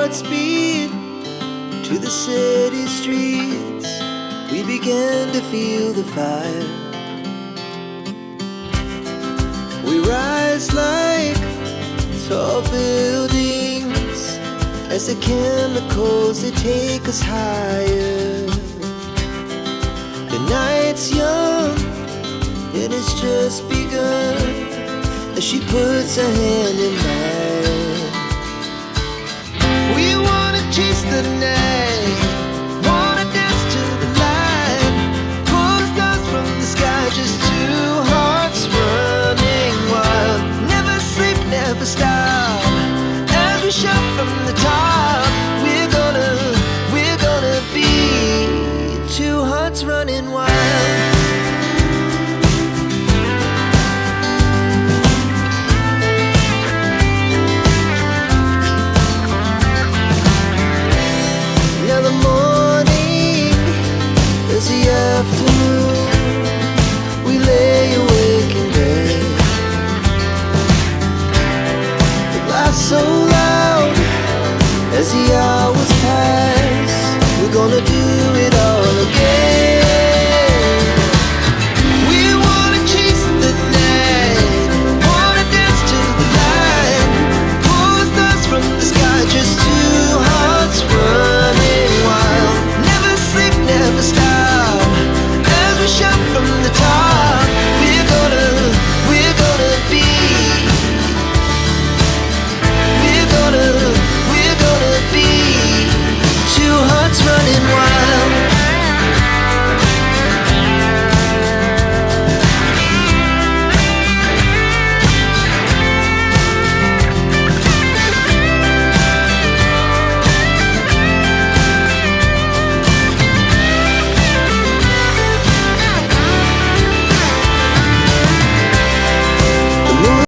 at speed to the city streets. We began to feel the fire. We rise like tall buildings as the chemicals, they take us higher. The night's young, it has just begun, as she puts her hand in mine. We wanna chase the night, wanna dance to the light, pull the stars from the sky, just two hearts running wild. Never sleep, never stop, as we shout from the top. We're gonna be two hearts running wild. Now the morning is the afternoon. We lay awake in bed. The laugh's so loud as the hour